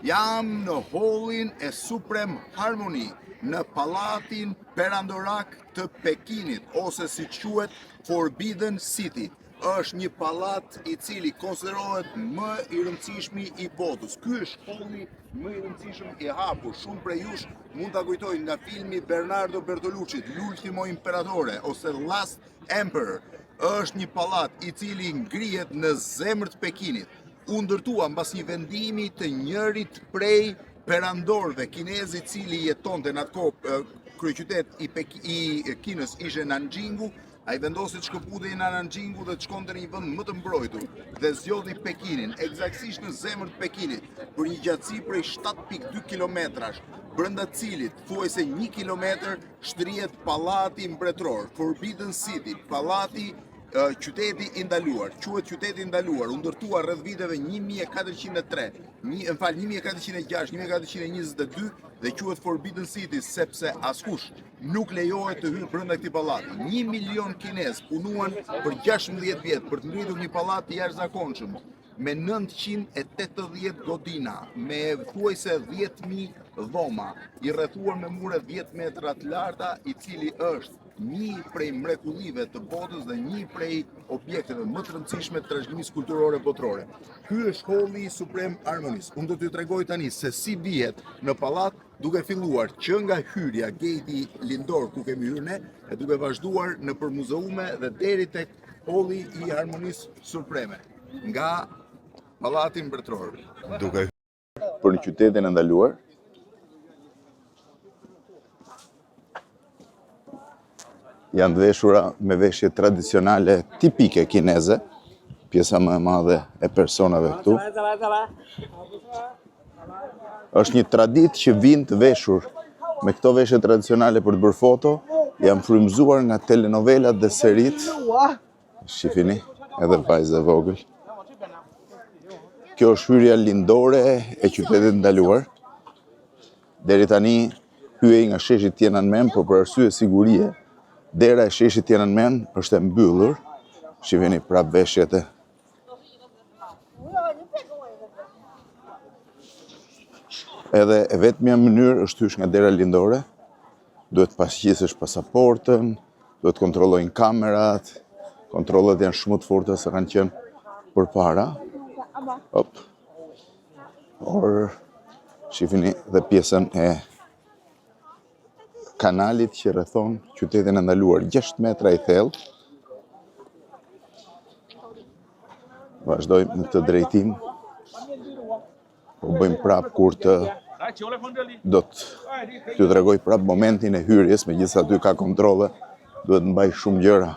Jam në hallin e Supreme Harmony, në pallatin perandorak të Pekinit, ose si quhet Forbidden City. Është një pallat i cili konsiderohet më i rëndësishmi i botës. Ky është halli më i rëndësishëm i hapur. Shumë prej jush mund ta kujtojnë nga filmi Bernardo Bertolucci, L'ultimo imperatore ose Last Emperor. Është një pallat i cili ngrihet në zemër të Pekinit. U ndërtua mbas një vendimi të njërit prej perandorëve kinez i cili jetonte në atë kohë kryeqytet i Kinës ishte Nanjingu. Ai vendosi të shkëputej në Nanjingu dhe të shkonte në një vend më të mbrojtur dhe zgjodhi Pekinin, eksaktësisht në zemër të Pekinit, për një gjatësi prej 7.2 kilometrash, brenda cilit thuajse 1 kilometër shtrihet pallati mbretëror, Forbidden City, pallati qyteti i ndaluar, quhet qyteti i ndaluar, u ndërtua rreth viteve 1403, 1406, 1422 dhe quhet Forbidden City sepse askush nuk lejohet të hyjë brenda këtij pallati. 1 milion kinez punuan për 16 vjet për të ngritur një pallat të jashtëzakonshëm me 980 godina, me thuajse 10.000 dhoma, i rrethuar me mure 10 metra të larta, i cili është një prej mrekullive të botës dhe një prej objekteve më të rëndësishme të trashëgimisë kulturore botërore. Ky është halli i Supreme Harmony. Unë do t'ju tregoj tani se si vihet në pallat, duke filluar që nga hyrja, geti lindor ku kemi hyrë ne, e duke vazhduar nëpër muzeume dhe deri tek halli i Harmonisë Supreme, nga pallati mbretëror. Duke hyrë për në qytetin e ndaluar, janë të veshura me veshje tradicionale tipike kineze, pjesa më e madhe e personave këtu. Është një traditë që vinë të veshur me këto veshje tradicionale për të bërë foto, janë frymëzuar nga telenovelat dhe serit. Shifini, edhe vajzë e vogël. Kjo është hyrja lindore e qytetit ndaluar. Deri tani hyej nga sheshi Tiananmen, por për arsye sigurie, dera e sheshit Tiananmen është e mbyllur. Shiheni prap veshjet e. Edhe e vetmja mënyrë është hysh nga dera lindore. Duhet pasqisësh pasaportën, duhet kontrollojnë kamerat, kontrollat janë shumë të forta se kanë qenë përpara. Hop. Por shiheni dhe pjesën e kanalit që rrethon qytetin e ndaluar, 6 metra i thellë. Vazhdojmë në këtë drejtim. Po bëjmë prap kur të do t'ju tregoj prap momentin e hyrjes, megjithëse aty ka kontrolle, duhet mbaj shumë gjëra.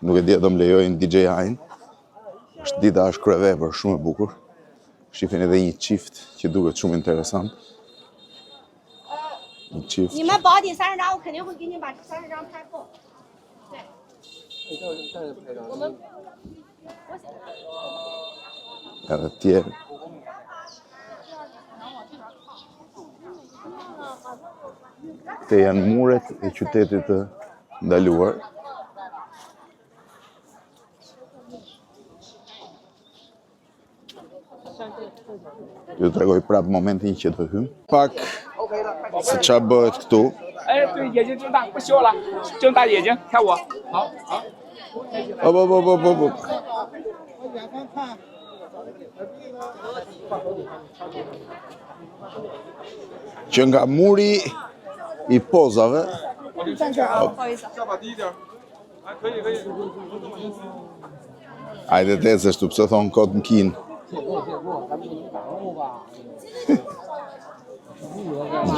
Nuk e di do më lejojnë DJI-n. Është dita është kryevepër, shumë e bukur. Shifin edhe një qift që duket shumë interesant. 你们保底30张，我肯定会给你把30张拍够。对。我们，Edhe tjerë. Këte janë muret e qytetit të ndaluar. Ju tregoj prap momentin që të hym. Pak se çfarë bëhet këtu. 哎，对，眼睛睁大，不笑了，睁大眼睛，看我。好，好。不。Që nga muri i pozave. 站这儿啊，不好意思。下巴低一点。哎，可以。 Hajde të ecësh tu, pse thon kot në kin.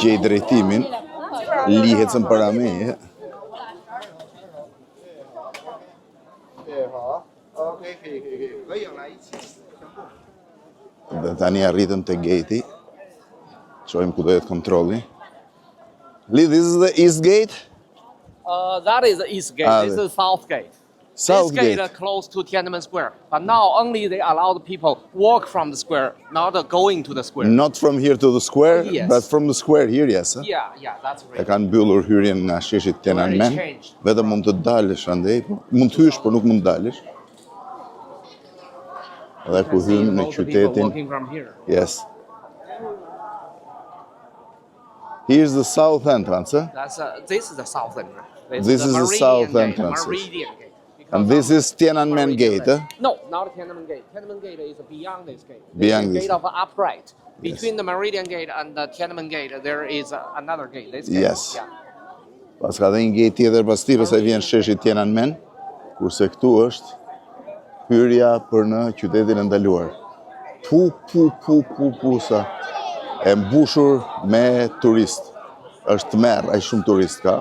Gjej drejtimin, lihet para meje. Dhe tani arritëm te gate-i. Shohim ku do jetë kontrolli. Lee, this is the east gate? That is the east gate. This is south gate. South This gate gate. is close to Tiananmen Square, but now only they allow the people walk from the square, not going to the square. Not from here to the square, Yes. but from the square here, yes. Yeah, that's E right. kanë mbyllur hyrjen nga sheshit Tiananmen. changed. Vetëm mund të dalësh andej, po mund të hysh, por nuk mund të dalësh. Edhe ku hym në Most people qytetin. walking from here. Yes. Here's the south entrance. This is the south entrance. This is the south entrance. Meridian Gate. And this is Tiananmen Gate. No, not Tiananmen Gate. Tiananmen Gate is beyond this gate. Beyond This this. is gate of upright. Between the Meridian Gate and the Tiananmen Gate, there is another gate. This gate. Yes. Yeah. Pas ka dhe një gate tjetër pas tij, pastaj vjen sheshi Tiananmen, kurse këtu është hyrja për në qytetin e ndaluar. Pu sa e mbushur me turist. Është tmerr, aq shumë turist ka.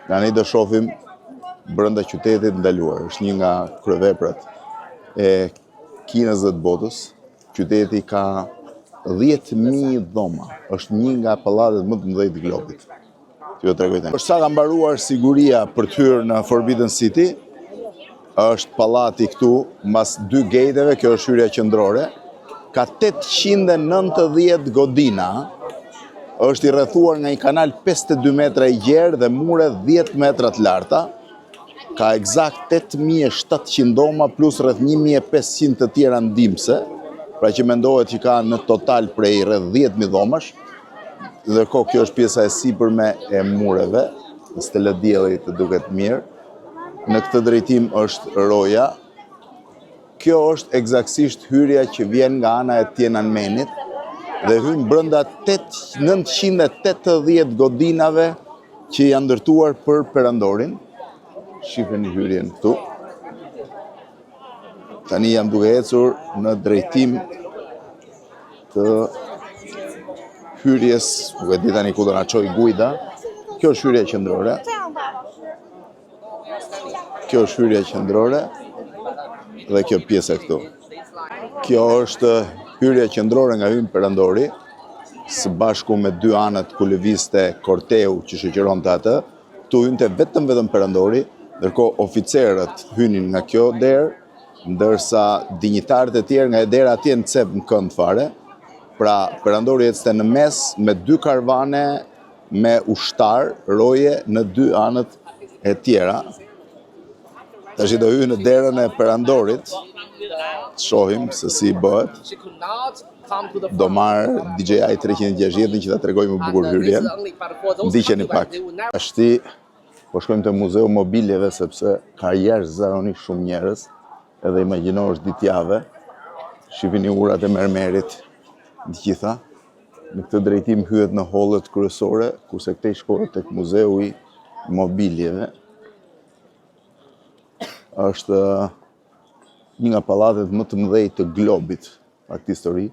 Ne do shohim brenda qytetit ndaluar. Është një nga kryeveprat e Kinës dhe të botës. Qyteti ka 10.000 dhoma. Është një nga pallatet më të mëdha të globit. T'ju tregoj tani. Për sa ka mbaruar siguria për të hyrë në Forbidden City, është pallati këtu, mbas 2 gateve, kjo është hyrja qendrore, ka 890 godina, është i rrethuar nga një kanal 52 metra i gjerë dhe mure 10 metra të larta, ka eksakt 8700 dhoma plus rreth 1500 të tjera ndihmëse, pra që mendohet që ka në total prej rreth 10.000 dhomash. Ndërkohë kjo është pjesa e sipërme e mureve, në stelë dielli të duket mirë. Në këtë drejtim është roja. Kjo është eksaktësisht hyrja që vjen nga ana e Tiananmenit dhe hyn brenda 980 godinave që janë ndërtuar për perandorin. Shifeni hyrjen këtu. Tani jam duke ecur në drejtim të hyrjes, nuk e di tani ku do na çoj Guida. Kjo është hyrja qendrore. Kjo është hyrja qendrore dhe kjo pjesa këtu. Kjo është hyrja qendrore nga hyn perandori, së bashku me 2 anët ku lëvizte korteu që shoqëronte atë. Tu hynte vetëm perandori, ndërkohë oficerët hynin nga kjo derë, ndërsa dinjitarët e tjerë nga e dera atje në cep në kënd fare. Pra, perandori ecste në mes me 2 karvane me ushtar, roje në 2 anët e tjera. Tash do hyj në derën e perandorit, të shohim se si bëhet. Do marr DJI 360 që ta tregoj më bukur hyrjen. Ndiqeni pak. Tashti po shkojmë te Muzeu Mobiljeve sepse ka jashtëzakonisht shumë njerëz, edhe imagjino është ditëjavë. Shihni urat e mermerit. Gjitha, në këtë drejtim hyet në hollet kryesore, kurse këtej shkohet tek Muzeu i Mobiljeve. Është një nga pallatet më të mëdhenj të globit, pak histori.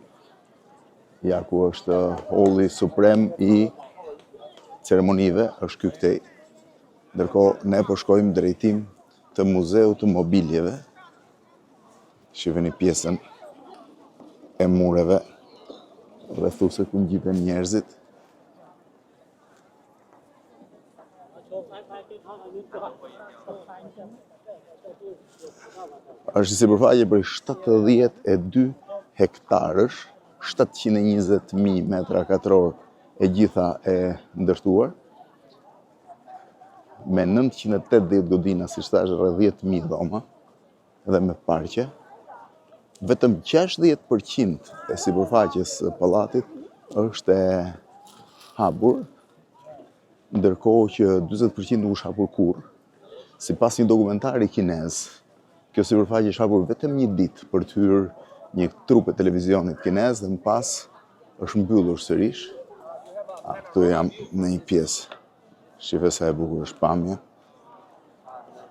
Ja ku është holli suprem i ceremonive, është ky këtej. Ndërkohë ne po shkojmë drejtim të Muzeut të Mobiljeve. Shihni pjesën e mureve. Rrethuese ku ngjiten njerëzit. Është sipërfaqe për 72 hektarësh, 720.000 metra katror e gjitha e ndërtuar, me 980 godina, si thash, rreth 10.000 dhoma, dhe me parqe. Vetëm 60% e sipërfaqes së pallatit është e hapur, ndërkohë që 40% nuk është hapur kurrë. Sipas një dokumentari kinez, kjo sipërfaqe është hapur vetëm një ditë për të hyrë një trup e televizionit kinez dhe më pas është mbyllur sërish. Këtu jam në një pjesë. Shife sa e bukur është pamja.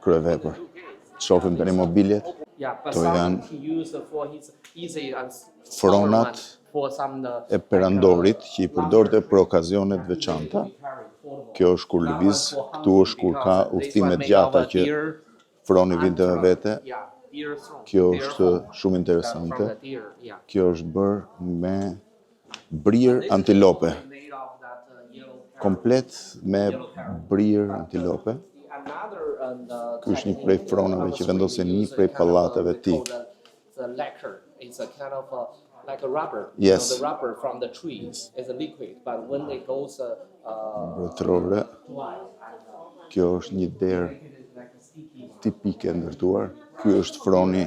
Kryevepër. Shohim tani mobiljet. To janë fronat e perandorit që i përdorte për okazionet veçanta. Kjo është kur lëviz, këtu është kur ka udhëtime gjata që froni vinte me vete. Kjo është shumë interesante. Kjo është bërë me brir antilope. Komplet me brir antilope. Ky është një prej fronave që vendosen një prej pallateve të tij. Like a rubber. Yes. The rubber from the tree is a liquid, but when it goes Mbrojtërore. Kjo është një derë tipike ndërtuar. Ky është froni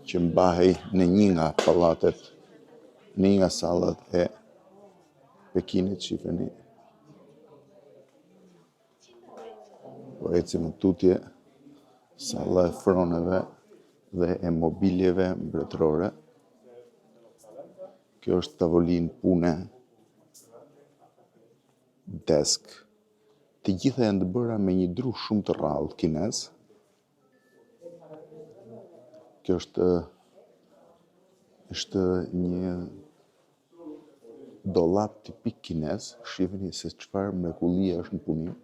që mbahej në një nga pallatet Një nga sallat e Pekinit, shifeni. Po ecim në tutje, salla e froneve dhe e mobiljeve mbretërore. Kjo është tavolinë pune, desk. Të gjitha janë të bëra me një dru shumë të rrallë kinez. Kjo është një dollap tipik kinez. Shifeni se çfarë mrekullie është në punim.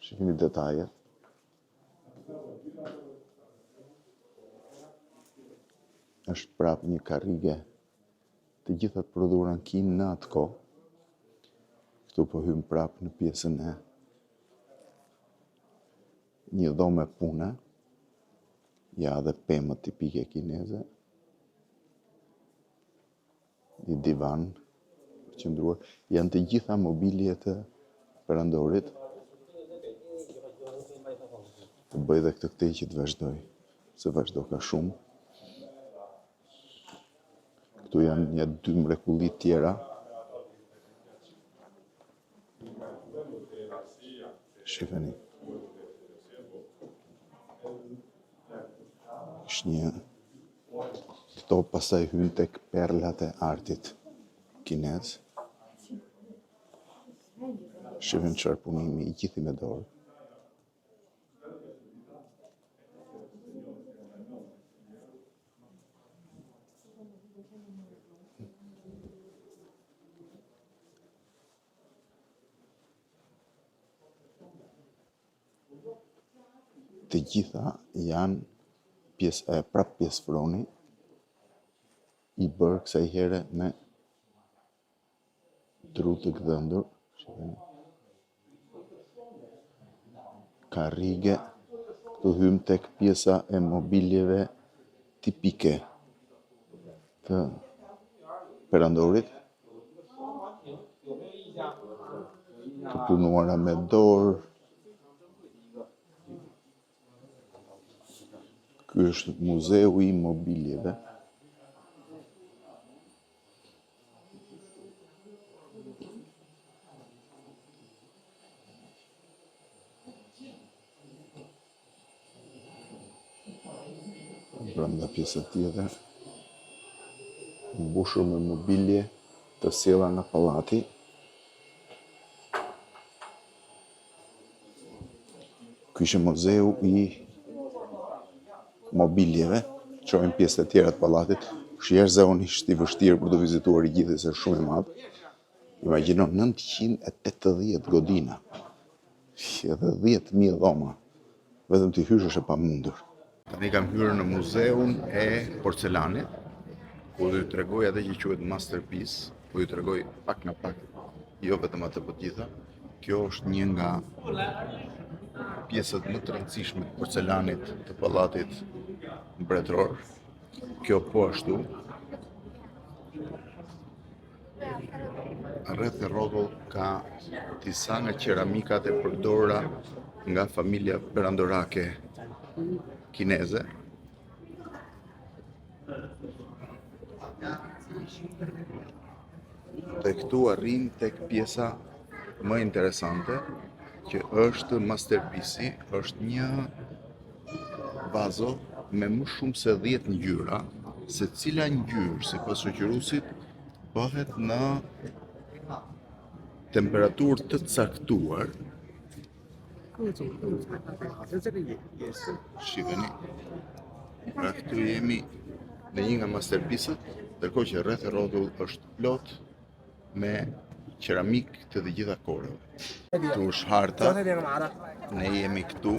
Shifeni detajet. Është prapë një karrige. Të gjitha të prodhuara në Kinë në atë kohë. Këtu po hym prapë në pjesën e një dhomë pune. Ja dhe pemë tipike kineze. Një divan qëndruar. Janë të gjitha mobilje të perandorit. Të bëj dhe këtë këtej që të vazhdoj. Se vazhdo ka shumë. Këtu janë një 2 mrekulli tjera. Shifeni. Është një... Këto pasaj hyn tek perlat e artit kinez. Shifeni çfarë punimi i gjithi me dorë. Të gjitha janë prap pjesë froni, i bërë kësaj here me tru të gdhëndur. Karrige, këtu hym tek pjesa e mobiljeve tipike të perandorit. Të punuara me dorë. Ky është muzeu i mobiljeve. Brenda pjesa tjetër, mbushur me mobilje të sjella nga pallati. Ky është muzeu i mobiljeve, çojmë pjesë të tjera të pallatit. Jashtëzakonisht i vështirë për të vizituar i gjithë, se është shumë i madh. Imagjino 980 godina. Edhe 10.000 dhoma. Vetëm të hysh është e pamundur. Tani kam hyrë në muzeun e porcelanit, ku do t'ju tregoj atë që quhet masterpiece, po ju tregoj pak nga pak, jo vetëm atë të gjitha. Kjo është një nga pjesët më të rëndësishme të porcelanit të pallatit mbretëror. Kjo po ashtu. Rreth e rrotull ka disa nga qeramikat e përdorura nga familja perandorake kineze. Dhe këtu arrim tek pjesa më interesante, që është masterpiece-i, është një vazo me më shumë se 10 ngjyra, se cila ngjyrë sipas shoqëruesit bëhet në temperaturë të caktuar. Shikoni. Pra këtu jemi në një nga masterpiece-et, ndërkohë që rreth e rrotull është plot me keramik të gjitha kohërave. Këtu është harta. Ne jemi këtu.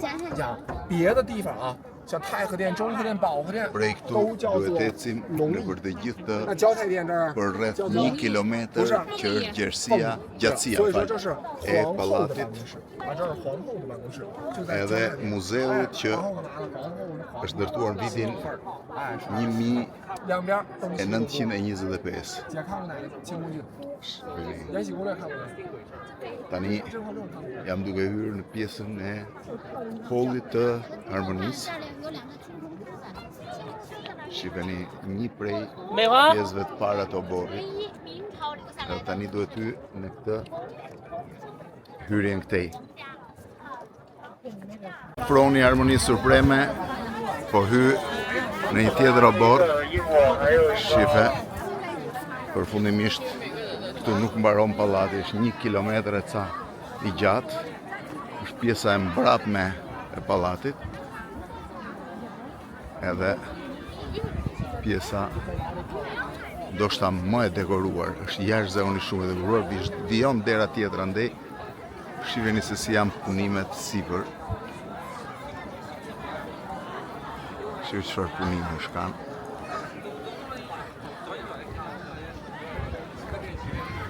Prej këtu duhet ecim nëpër të gjithë për rreth 1 kilometër që është gjatësia e pallatit. Edhe muzeut që është ndërtuar në vitin 1925. Tani jam duke hyrë në pjesën e hollit të harmonisë. Shikoni një prej 美华， pjesëve të para të oborrit. Dhe tani duhet hy në këtë hyrjen këtej. Froni Harmoni Supreme po hy në një tjetër obor. Shife, përfundimisht këtu nuk mbaron pallati, është 1 kilometër e ca i gjatë. Është pjesa e mbrapme e pallatit. Edhe pjesa ndoshta më e dekoruar, është jashtëzakonisht shumë e dekoruar, vijon dera tjetër andej. Shiheni se si janë punimet sipër. Shihni çfarë punime kanë.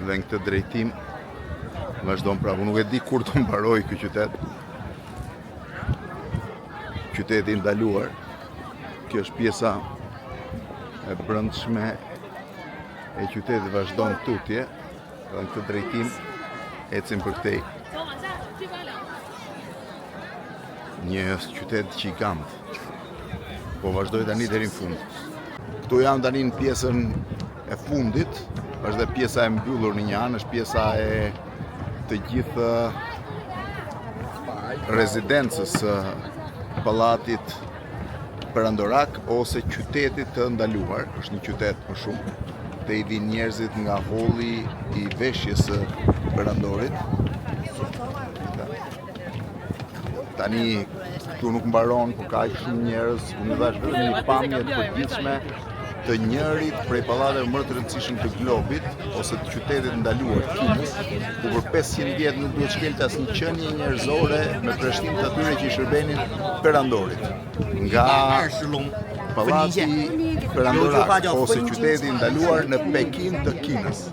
Dhe në këtë drejtim vazhdon prapë. Nuk e di kur të mbaroj ky qytet. Qyteti i ndaluar. Kjo është pjesa e brendshme e qytetit, vazhdon tutje. Dhe në këtë drejtim ecim për këtej. Një qytet gjigant. Po vazhdoj tani deri në fund. Këtu jam tani në pjesën e fundit. Është dhe pjesa e mbyllur në një anë, është pjesa e të gjithë rezidencës së pallatit perandorak ose qytetit të ndaluar. Është një qytet më shumë. Te i vinë njerëzit nga holli i veshjes së perandorit. Tani këtu nuk mbaron, por ka shumë njerëz, unë thash vetëm një pamje të përgjithshme të njërit prej pallateve më të rëndësishëm të globit, ose të qytetit ndaluar të Kinës, ku për 500 vjet nuk duhet shkelte asnjë qenie njerëzore me trashëtim të atyre që i shërbenin perandorit. Nga pallati perandorak ose qyteti ndaluar në Pekin të Kinës.